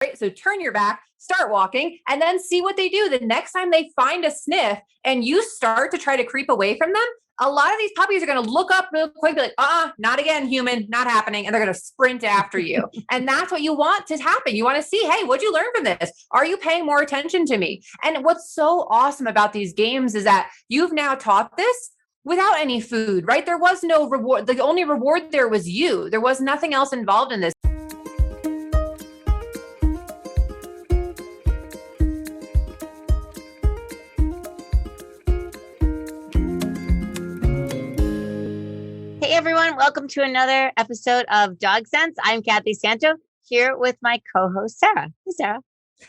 right? So turn your back, start walking, and then see what they do. The next time they find a sniff and you start to try to creep away from them, a lot of these puppies are going to look up real quick, be like, not again, human, not happening. And they're going to sprint after you. And that's what you want to happen. You want to see, hey, what'd you learn from this? Are you paying more attention to me? And what's so awesome about these games is that you've now taught this without any food, right? There was no reward. The only reward there was you. There was nothing else involved in this. Hey everyone, welcome to another episode of Dog Sense. I'm Kathy Santo here with my co-host Sarah. Hey Sarah.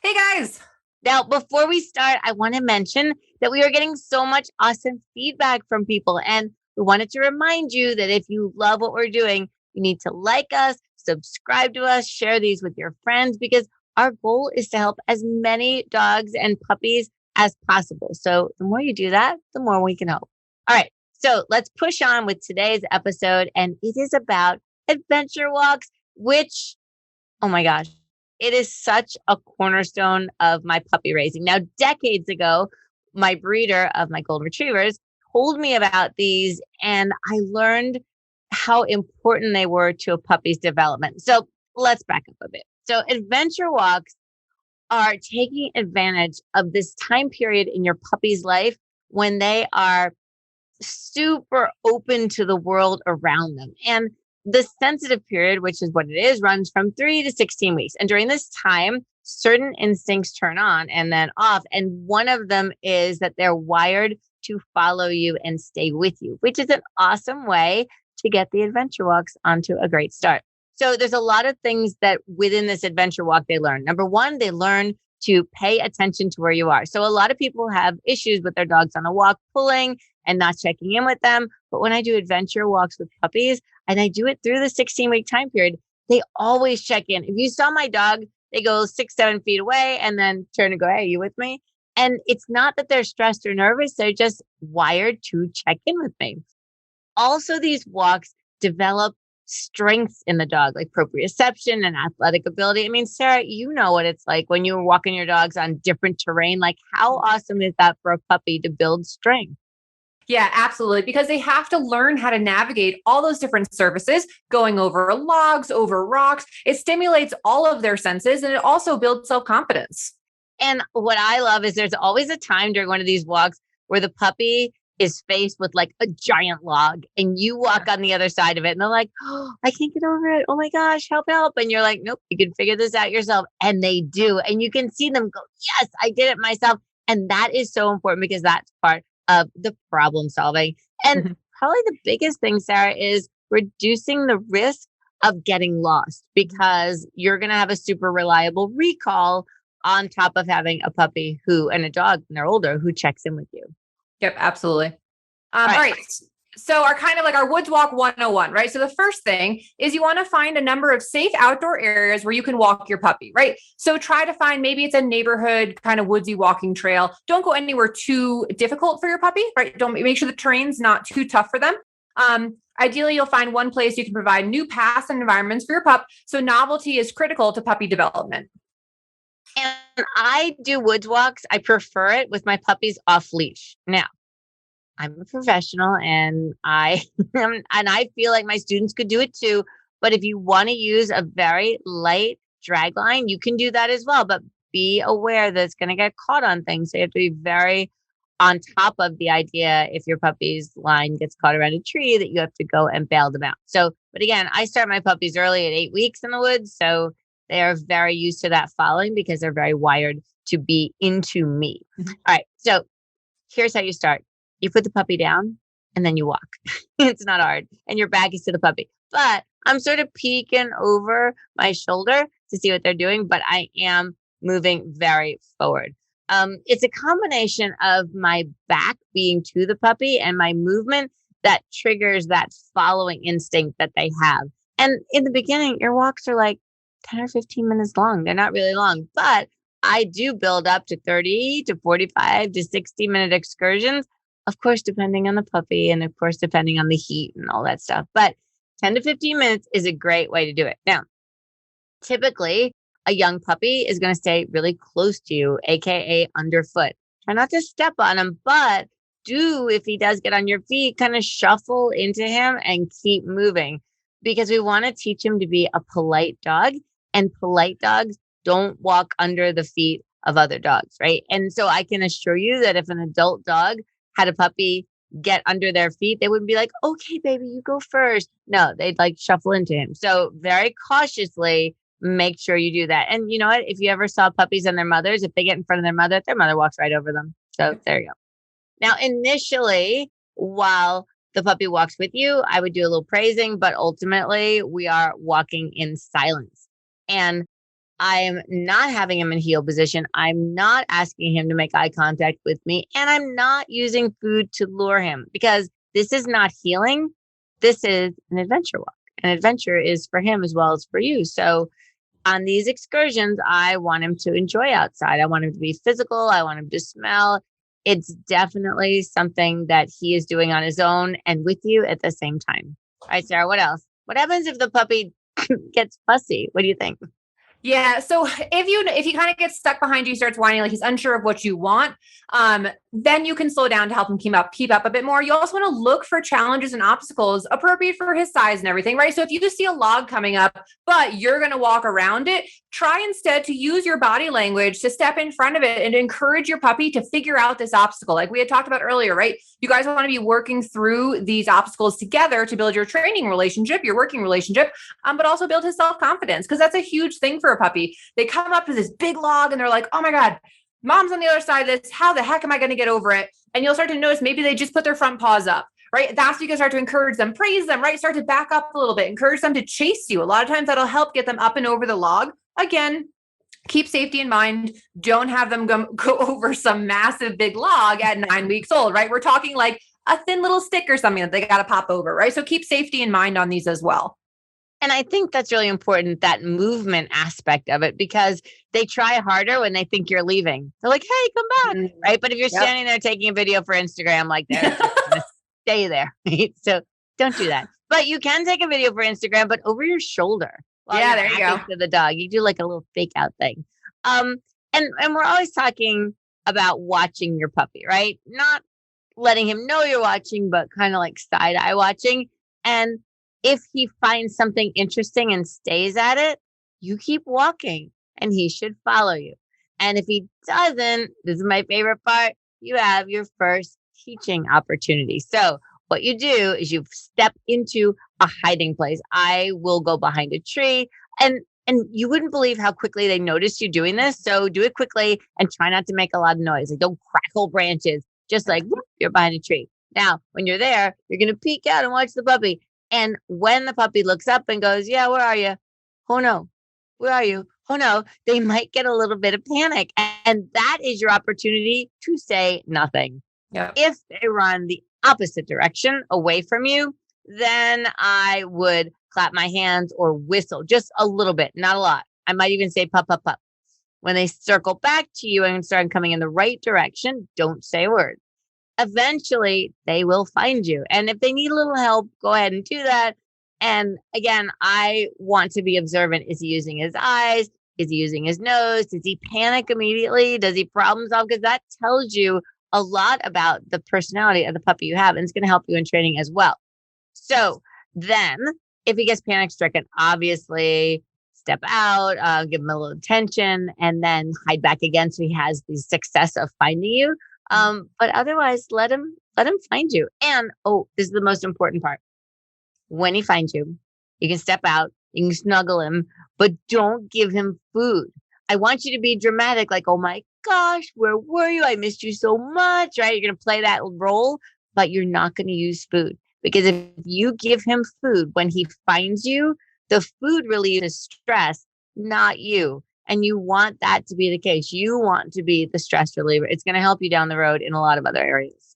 Hey guys. Now, before we start, I want to mention that we are getting so much awesome feedback from people, and we wanted to remind you that if you love what we're doing, you need to like us, subscribe to us, share these with your friends, because our goal is to help as many dogs and puppies as possible. So the more you do that, the more we can help. All right. So let's push on with today's episode, and it is about adventure walks, which, oh my gosh, it is such a cornerstone of my puppy raising. Now, decades ago, my breeder of my golden retrievers told me about these, and I learned how important they were to a puppy's development. So let's back up a bit. So adventure walks are taking advantage of this time period in your puppy's life when they are super open to the world around them. And the sensitive period, which is what it is, runs from 3 to 16 weeks. And during this time, certain instincts turn on and then off. And one of them is that they're wired to follow you and stay with you, which is an awesome way to get the adventure walks onto a great start. So there's a lot of things that within this adventure walk they learn. Number one, they learn to pay attention to where you are. So a lot of people have issues with their dogs on a walk pulling and not checking in with them. But when I do adventure walks with puppies, and I do it through the 16-week time period, they always check in. If you saw my dog, they go 6-7 feet away and then turn and go, hey, are you with me? And it's not that they're stressed or nervous. They're just wired to check in with me. Also, these walks develop strengths in the dog, like proprioception and athletic ability. I mean, Sarah, you know what it's like when you're walking your dogs on different terrain. Like, how awesome is that for a puppy to build strength? Yeah, absolutely. Because they have to learn how to navigate all those different surfaces, going over logs, over rocks. It stimulates all of their senses, and it also builds self-confidence. And what I love is there's always a time during one of these walks where the puppy is faced with like a giant log and you walk on the other side of it and they're like, oh, I can't get over it. Oh my gosh, help, help. And you're like, nope, you can figure this out yourself. And they do. And you can see them go, yes, I did it myself. And that is so important because that's part of the problem solving. And probably the biggest thing, Sarah, is reducing the risk of getting lost because you're going to have a super reliable recall on top of having a puppy and a dog when they're older who checks in with you. Yep, absolutely. All right. So our woods walk 101, right? So the first thing is you want to find a number of safe outdoor areas where you can walk your puppy, right? So try to find, maybe it's a neighborhood kind of woodsy walking trail. Don't go anywhere too difficult for your puppy, right? Don't make sure the terrain's not too tough for them. Ideally, you'll find one place you can provide new paths and environments for your pup. So novelty is critical to puppy development. And I do woods walks. I prefer it with my puppies off leash. Now, I'm a professional and I feel like my students could do it too. But if you want to use a very light drag line, you can do that as well. But be aware that it's going to get caught on things. So you have to be very on top of the idea if your puppy's line gets caught around a tree that you have to go and bail them out. So, but again, I start my puppies early at 8 weeks in the woods. So they are very used to that following because they're very wired to be into me. All right. So here's how you start. You put the puppy down and then you walk. It's not hard. And your back is to the puppy. But I'm sort of peeking over my shoulder to see what they're doing, but I am moving very forward. It's a combination of my back being to the puppy and my movement that triggers that following instinct that they have. And in the beginning, your walks are like 10 or 15 minutes long. They're not really long, but I do build up to 30 to 45 to 60-minute excursions. Of course, depending on the puppy and of course, depending on the heat and all that stuff. But 10 to 15 minutes is a great way to do it. Now, typically, a young puppy is going to stay really close to you, AKA underfoot. Try not to step on him, but if he does get on your feet, kind of shuffle into him and keep moving, because we want to teach him to be a polite dog, and polite dogs don't walk under the feet of other dogs, right? And so I can assure you that if an adult dog had a puppy get under their feet, they wouldn't be like, okay, baby, you go first. No, they'd like shuffle into him. So very cautiously, make sure you do that. And you know what? If you ever saw puppies and their mothers, if they get in front of their mother walks right over them. So there you go. Now, initially, while the puppy walks with you, I would do a little praising, but ultimately we are walking in silence. And I'm not having him in heel position. I'm not asking him to make eye contact with me. And I'm not using food to lure him, because this is not healing. This is an adventure walk. An adventure is for him as well as for you. So on these excursions, I want him to enjoy outside. I want him to be physical. I want him to smell. It's definitely something that he is doing on his own and with you at the same time. All right, Sarah, what else? What happens if the puppy gets fussy? What do you think? Yeah. So if he kind of gets stuck behind you, starts whining, like he's unsure of what you want, then you can slow down to help him keep up a bit more. You also want to look for challenges and obstacles appropriate for his size and everything, right? So if you see a log coming up, but you're going to walk around it, try instead to use your body language to step in front of it and encourage your puppy to figure out this obstacle. Like we had talked about earlier, right? You guys want to be working through these obstacles together to build your training relationship, your working relationship, but also build his self-confidence, because that's a huge thing for a puppy. They come up to this big log and they're like, oh my God, mom's on the other side of this. How the heck am I going to get over it? And you'll start to notice maybe they just put their front paws up, right? That's when you can start to encourage them, praise them, right? Start to back up a little bit, encourage them to chase you. A lot of times that'll help get them up and over the log. Again, keep safety in mind. Don't have them go over some massive big log at 9 weeks old, right? We're talking like a thin little stick or something that they got to pop over, right? So keep safety in mind on these as well. And I think that's really important, that movement aspect of it, because they try harder when they think you're leaving. They're like, hey, come back, right? But if you're standing there taking a video for Instagram, like they're just gonna stay there, right? So don't do that. But you can take a video for Instagram, but over your shoulder. Yeah, there you go. To the dog, you do like a little fake out thing. And we're always talking about watching your puppy, right? Not letting him know you're watching, but kind of like side eye watching. And if he finds something interesting and stays at it, you keep walking and he should follow you. And if he doesn't, this is my favorite part, you have your first teaching opportunity. So what you do is you step into a hiding place. I will go behind a tree, and you wouldn't believe how quickly they notice you doing this. So do it quickly and try not to make a lot of noise. Like don't crackle branches, just like whoop, you're behind a tree. Now, when you're there, you're going to peek out and watch the puppy. And when the puppy looks up and goes, yeah, where are you? Oh no, where are you? Oh no, they might get a little bit of panic. And that is your opportunity to say nothing. Yep. If they run the opposite direction away from you, then I would clap my hands or whistle just a little bit, not a lot. I might even say pup, pup, pup. When they circle back to you and start coming in the right direction, don't say a word. Eventually, they will find you. And if they need a little help, go ahead and do that. And again, I want to be observant. Is he using his eyes? Is he using his nose? Does he panic immediately? Does he problem solve? Because that tells you a lot about the personality of the puppy you have, and it's going to help you in training as well. So then if he gets panic stricken, obviously step out, give him a little attention, and then hide back again so he has the success of finding you. But otherwise, let him find you. And this is the most important part. When he finds you, you can step out, you can snuggle him, but don't give him food. I want you to be dramatic, like, oh my gosh, where were you? I missed you so much, right? You're going to play that role, but you're not going to use food, because if you give him food when he finds you, the food relieves stress, not you. And you want that to be the case. You want to be the stress reliever. It's going to help you down the road in a lot of other areas.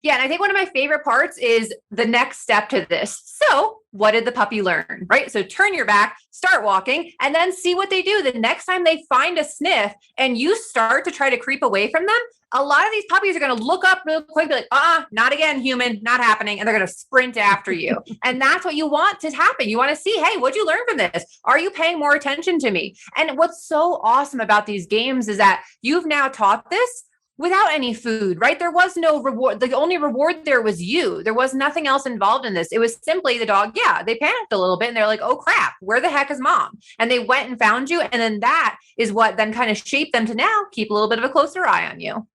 Yeah. And I think one of my favorite parts is the next step to this. So what did the puppy learn, right? So turn your back, start walking, and then see what they do. The next time they find a sniff and you start to try to creep away from them, a lot of these puppies are going to look up real quick, be like, not again, human, not happening. And they're going to sprint after you. And that's what you want to happen. You want to see, hey, what'd you learn from this? Are you paying more attention to me? And what's so awesome about these games is that you've now taught this without any food, right? There was no reward. The only reward there was you. There was nothing else involved in this. It was simply the dog. Yeah, they panicked a little bit and they're like, oh crap, where the heck is mom? And they went and found you. And then that is what then kind of shaped them to now keep a little bit of a closer eye on you.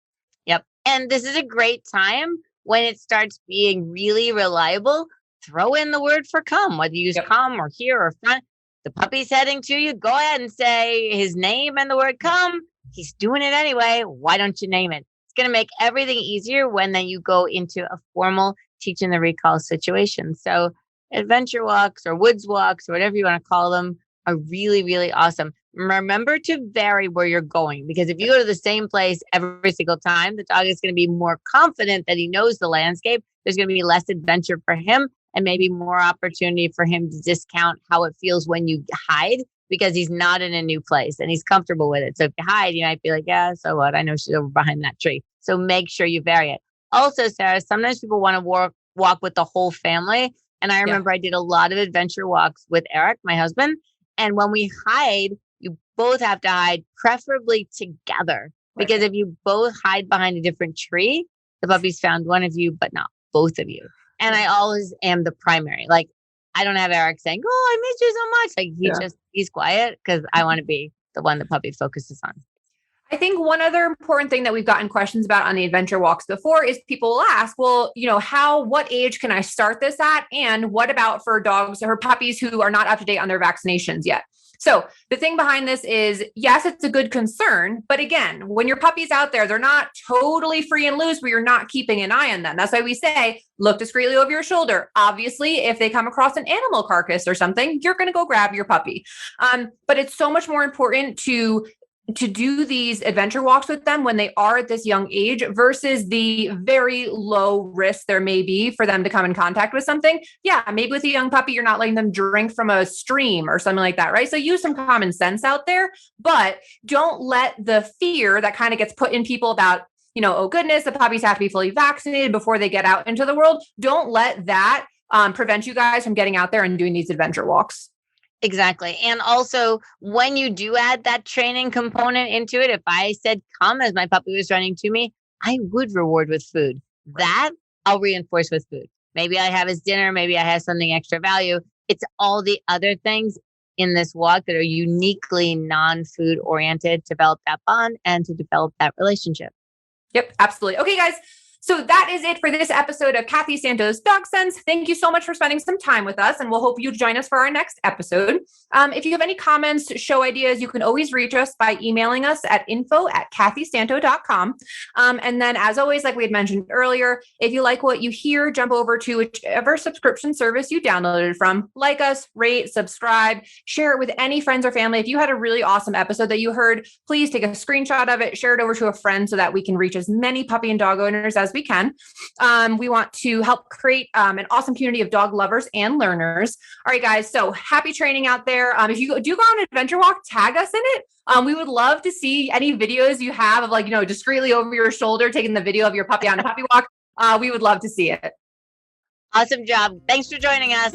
Yep. And this is a great time when it starts being really reliable. Throw in the word for come, whether you use come or here or front. The puppy's heading to you. Go ahead and say his name and the word come. He's doing it anyway. Why don't you name it? It's going to make everything easier when then you go into a formal teaching the recall situation. So adventure walks or woods walks or whatever you want to call them are really, really awesome. Remember to vary where you're going, because if you go to the same place every single time, the dog is going to be more confident that he knows the landscape. There's going to be less adventure for him and maybe more opportunity for him to discount how it feels when you hide, because he's not in a new place and he's comfortable with it. So if you hide, you might be like, yeah, so what? I know she's over behind that tree. So make sure you vary it. Also, Sarah, sometimes people want to walk with the whole family. And I remember I did a lot of adventure walks with Eric, my husband. And when we hide, you both have to hide, preferably together. Because if you both hide behind a different tree, the puppy's found one of you, but not both of you. And I always am the primary. Like, I don't have Eric saying, oh, I miss you so much. Like he's quiet because I want to be the one the puppy focuses on. I think one other important thing that we've gotten questions about on the adventure walks before is people will ask, well, what age can I start this at? And what about for dogs or puppies who are not up to date on their vaccinations yet? So the thing behind this is, yes, it's a good concern. But again, when your puppy's out there, they're not totally free and loose where you're not keeping an eye on them. That's why we say, look discreetly over your shoulder. Obviously, if they come across an animal carcass or something, you're going to go grab your puppy. But it's so much more important to do these adventure walks with them when they are at this young age versus the very low risk there may be for them to come in contact with something. Yeah, maybe with a young puppy, you're not letting them drink from a stream or something like that, right? So use some common sense out there, but don't let the fear that kind of gets put in people about, oh goodness, the puppies have to be fully vaccinated before they get out into the world. Don't let that prevent you guys from getting out there and doing these adventure walks. Exactly. And also, when you do add that training component into it, if I said come as my puppy was running to me, I would reward with food. That I'll reinforce with food. Maybe I have his dinner. Maybe I have something extra value. It's all the other things in this walk that are uniquely non-food oriented to develop that bond and to develop that relationship. Yep, absolutely. Okay, guys. So that is it for this episode of Kathy Santo's Dog Sense. Thank you so much for spending some time with us, and we'll hope you join us for our next episode. If you have any comments, show ideas, you can always reach us by emailing us at info@kathysanto.com. And then, as always, like we had mentioned earlier, if you like what you hear, jump over to whichever subscription service you downloaded from. Like us, rate, subscribe, share it with any friends or family. If you had a really awesome episode that you heard, please take a screenshot of it, share it over to a friend so that we can reach as many puppy and dog owners as we can. We want to help create an awesome community of dog lovers and learners. All right, guys. So happy training out there. If you do go on an adventure walk, tag us in it. We would love to see any videos you have of discreetly over your shoulder, taking the video of your puppy on a puppy walk. We would love to see it. Awesome job. Thanks for joining us.